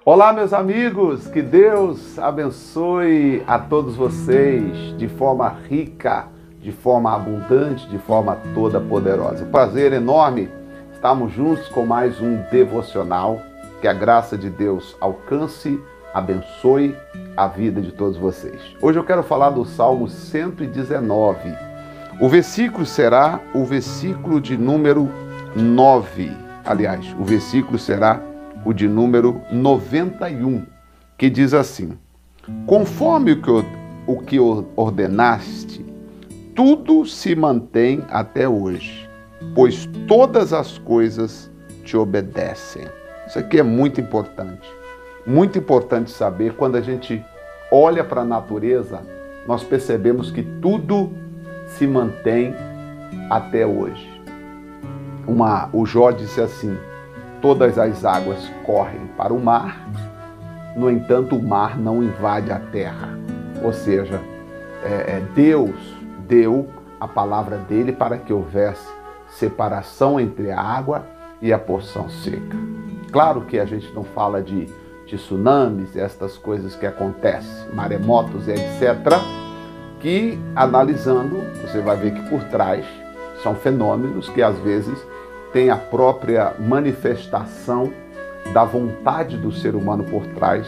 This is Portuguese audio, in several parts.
Olá, meus amigos, que Deus abençoe a todos vocês de forma rica, de forma abundante, de forma toda poderosa. Um prazer enorme estarmos juntos com mais um devocional. Que a graça de Deus alcance, abençoe a vida de todos vocês. Hoje eu quero falar do Salmo 119. O versículo será o versículo de número 9. Aliás, o versículo será o de número 91, que diz assim: conforme o que ordenaste, tudo se mantém até hoje, pois todas as coisas te obedecem. Isso aqui é muito importante saber. Quando a gente olha para a natureza, nós percebemos que tudo se mantém até hoje. O Jó disse assim: todas as águas correm para o mar, no entanto o mar não invade a terra. Ou seja, Deus deu a palavra dele para que houvesse separação entre a água e a porção seca. Claro que a gente não fala de tsunamis, estas coisas que acontecem, maremotos e etc., que analisando, você vai ver que por trás são fenômenos que às vezes têm a própria manifestação da vontade do ser humano por trás,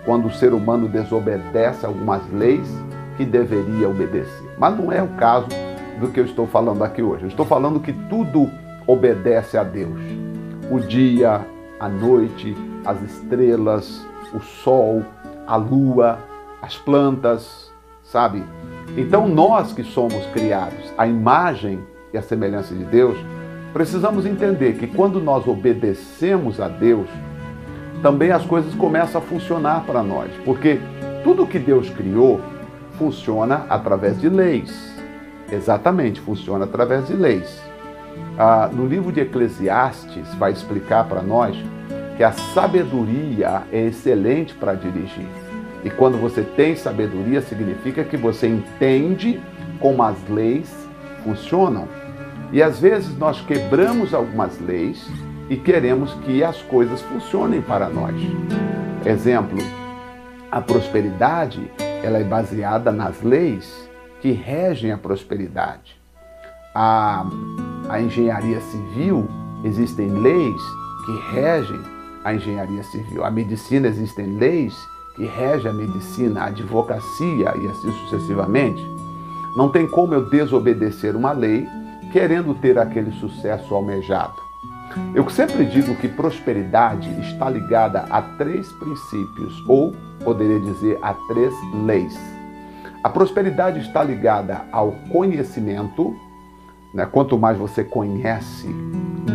quando o ser humano desobedece algumas leis que deveria obedecer. Mas não é o caso do que eu estou falando aqui hoje. Eu estou falando que tudo obedece a Deus. O dia, a noite, as estrelas, o sol, a lua, as plantas, sabe? Então nós que somos criados à imagem e à semelhança de Deus, precisamos entender que quando nós obedecemos a Deus, também as coisas começam a funcionar para nós, porque tudo que Deus criou funciona através de leis. Exatamente, funciona através de leis. No livro de Eclesiastes vai explicar para nós que a sabedoria é excelente para dirigir. E quando você tem sabedoria, significa que você entende como as leis funcionam. E às vezes nós quebramos algumas leis e queremos que as coisas funcionem para nós. Exemplo, a prosperidade, ela é baseada nas leis que regem a prosperidade. A engenharia civil, existem leis que regem a engenharia civil. A medicina, existem leis que regem a medicina, a advocacia e assim sucessivamente. Não tem como eu desobedecer uma lei querendo ter aquele sucesso almejado. Eu sempre digo que prosperidade está ligada a 3 princípios, ou poderia dizer a 3 leis. A prosperidade está ligada ao conhecimento, né? Quanto mais você conhece,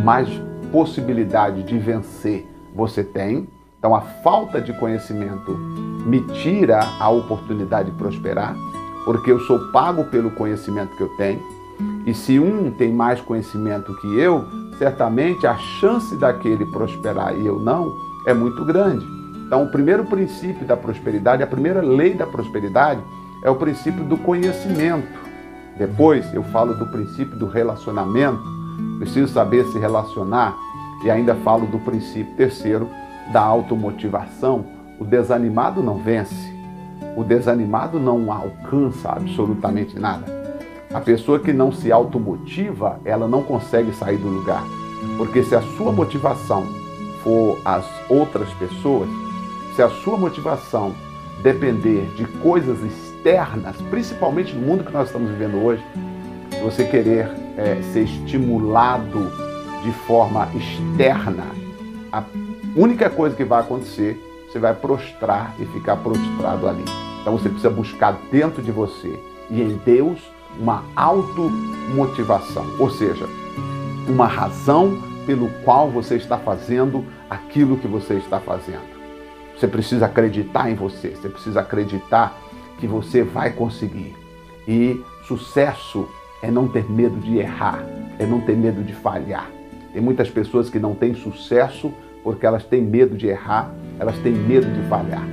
mais possibilidade de vencer você tem. Então a falta de conhecimento me tira a oportunidade de prosperar, porque eu sou pago pelo conhecimento que eu tenho. E se um tem mais conhecimento que eu, certamente a chance daquele prosperar e eu não é muito grande. Então o primeiro princípio da prosperidade, a primeira lei da prosperidade é o princípio do conhecimento. Depois eu falo do princípio do relacionamento, preciso saber se relacionar, e ainda falo do princípio terceiro da automotivação. O desanimado não vence, o desanimado não alcança absolutamente nada. A pessoa que não se automotiva, ela não consegue sair do lugar. Porque se a sua motivação for as outras pessoas, se a sua motivação depender de coisas externas, principalmente no mundo que nós estamos vivendo hoje, se você querer ser estimulado de forma externa, a única coisa que vai acontecer, você vai prostrar e ficar prostrado ali. Então você precisa buscar dentro de você e em Deus uma automotivação, ou seja, uma razão pelo qual você está fazendo aquilo que você está fazendo. Você precisa acreditar em você, você precisa acreditar que você vai conseguir. E sucesso é não ter medo de errar, é não ter medo de falhar. Tem muitas pessoas que não têm sucesso porque elas têm medo de errar, elas têm medo de falhar.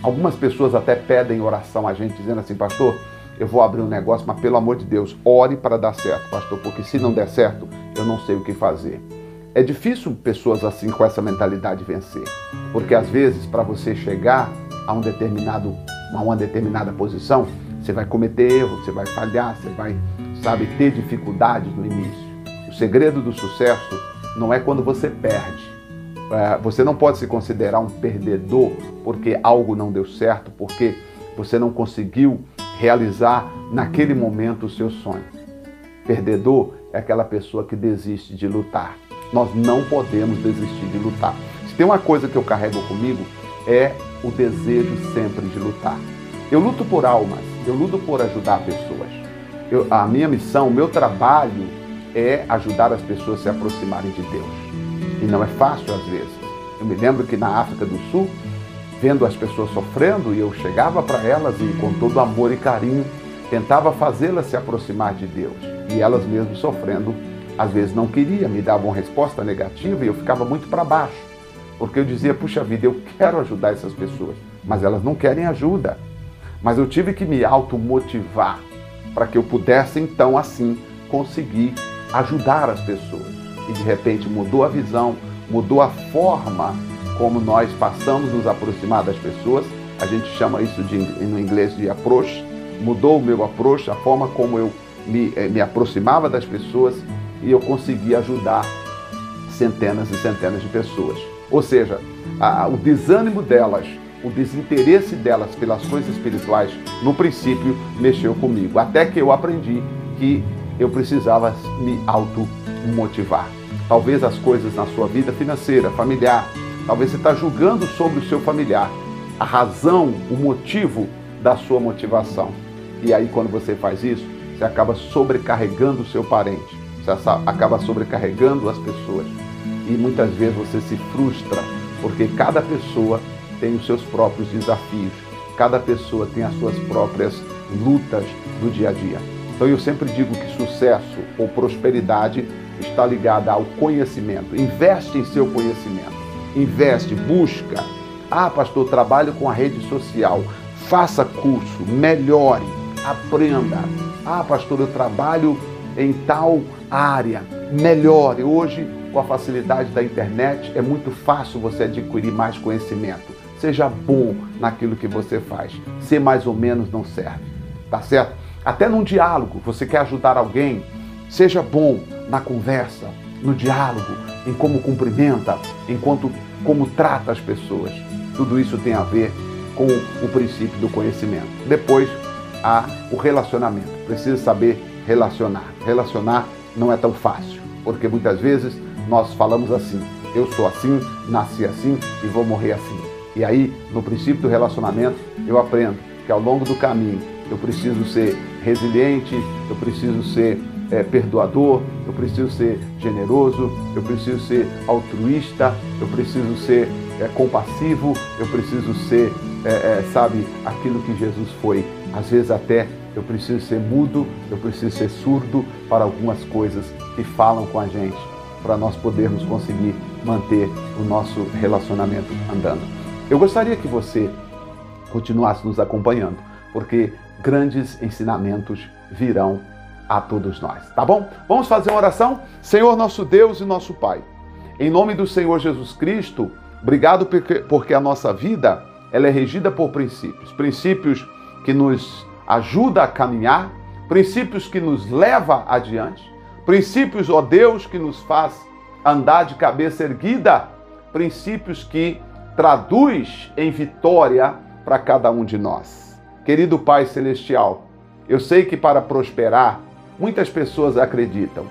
Algumas pessoas até pedem oração a gente, dizendo assim: pastor, eu vou abrir um negócio, mas pelo amor de Deus, ore para dar certo, pastor, porque se não der certo, eu não sei o que fazer. É difícil pessoas assim com essa mentalidade vencer, porque às vezes para você chegar a uma determinada posição, você vai cometer erros, você vai falhar, você vai, ter dificuldades no início. O segredo do sucesso não é quando você perde. Você não pode se considerar um perdedor porque algo não deu certo, porque você não conseguiu realizar naquele momento o seu sonho. Perdedor é aquela pessoa que desiste de lutar. Nós não podemos desistir de lutar. Se tem uma coisa que eu carrego comigo, é o desejo sempre de lutar. Eu luto por almas, eu luto por ajudar pessoas. A minha missão, o meu trabalho é ajudar as pessoas a se aproximarem de Deus. E não é fácil às vezes. Eu me lembro que na África do Sul, vendo as pessoas sofrendo, e eu chegava para elas e com todo amor e carinho, tentava fazê-las se aproximar de Deus. E elas mesmo sofrendo, às vezes não queriam, me davam uma resposta negativa e eu ficava muito para baixo. Porque eu dizia, puxa vida, eu quero ajudar essas pessoas, mas elas não querem ajuda. Mas eu tive que me automotivar para que eu pudesse então assim conseguir ajudar as pessoas. E de repente mudou a visão, mudou a forma como nós passamos a nos aproximar das pessoas. A gente chama isso no inglês de approach. Mudou o meu approach, a forma como eu me aproximava das pessoas e eu conseguia ajudar centenas e centenas de pessoas. Ou seja, o desânimo delas, o desinteresse delas pelas coisas espirituais, no princípio, mexeu comigo. Até que eu aprendi que eu precisava me automotivar. Talvez as coisas na sua vida financeira, familiar, talvez você está julgando sobre o seu familiar, a razão, o motivo da sua motivação. E aí quando você faz isso, você acaba sobrecarregando o seu parente, você acaba sobrecarregando as pessoas. E muitas vezes você se frustra, porque cada pessoa tem os seus próprios desafios, cada pessoa tem as suas próprias lutas do dia a dia. Então eu sempre digo que sucesso ou prosperidade está ligada ao conhecimento. Investe em seu conhecimento. Investe, busca. Ah, pastor, trabalho com a rede social. Faça curso, melhore, aprenda. Ah, pastor, eu trabalho em tal área. Melhore. Hoje, com a facilidade da internet, é muito fácil você adquirir mais conhecimento. Seja bom naquilo que você faz. Ser mais ou menos não serve. Tá certo? Até num diálogo, você quer ajudar alguém, seja bom na conversa, no diálogo, em como cumprimenta, como trata as pessoas. Tudo isso tem a ver com o princípio do conhecimento. Depois, há o relacionamento. Precisa saber relacionar. Relacionar não é tão fácil, porque muitas vezes nós falamos assim, eu sou assim, nasci assim e vou morrer assim. E aí, no princípio do relacionamento, eu aprendo que ao longo do caminho, eu preciso ser resiliente, eu preciso ser perdoador, eu preciso ser generoso, eu preciso ser altruísta, eu preciso ser compassivo, eu preciso ser, aquilo que Jesus foi. Às vezes até eu preciso ser mudo, eu preciso ser surdo para algumas coisas que falam com a gente, para nós podermos conseguir manter o nosso relacionamento andando. Eu gostaria que você continuasse nos acompanhando, porque grandes ensinamentos virão a todos nós, tá bom? Vamos fazer uma oração? Senhor nosso Deus e nosso Pai, em nome do Senhor Jesus Cristo, obrigado porque a nossa vida ela é regida por princípios que nos ajudam a caminhar, princípios que nos levam adiante, princípios, ó Deus, que nos faz andar de cabeça erguida, princípios que traduz em vitória para cada um de nós. Querido Pai Celestial, eu sei que para prosperar, muitas pessoas acreditam.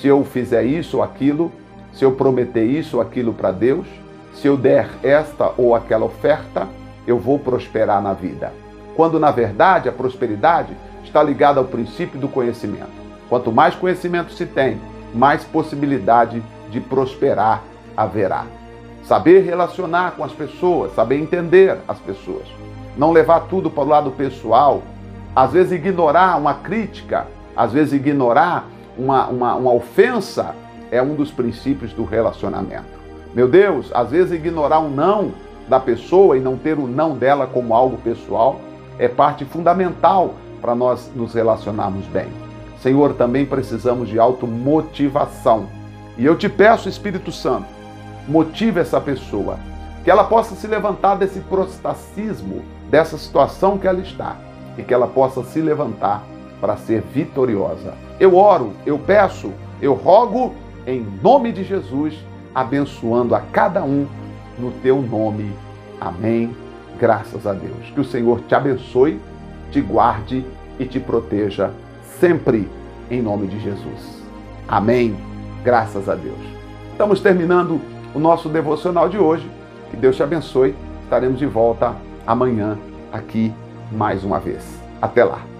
Se eu fizer isso ou aquilo, se eu prometer isso ou aquilo para Deus, se eu der esta ou aquela oferta, eu vou prosperar na vida. Quando, na verdade, a prosperidade está ligada ao princípio do conhecimento. Quanto mais conhecimento se tem, mais possibilidade de prosperar haverá. Saber relacionar com as pessoas, saber entender as pessoas. Não levar tudo para o lado pessoal, às vezes ignorar uma crítica, às vezes ignorar uma ofensa, é um dos princípios do relacionamento. Meu Deus, às vezes ignorar um não da pessoa e não ter o não dela como algo pessoal, é parte fundamental para nós nos relacionarmos bem. Senhor, também precisamos de automotivação. E eu te peço, Espírito Santo, motive essa pessoa, que ela possa se levantar desse prostracismo, dessa situação que ela está, e que ela possa se levantar para ser vitoriosa. Eu oro, eu peço, eu rogo em nome de Jesus, abençoando a cada um no teu nome. Amém. Graças a Deus. Que o Senhor te abençoe, te guarde e te proteja sempre em nome de Jesus. Amém. Graças a Deus. Estamos terminando o nosso devocional de hoje. Que Deus te abençoe. Estaremos de volta amanhã aqui mais uma vez. Até lá.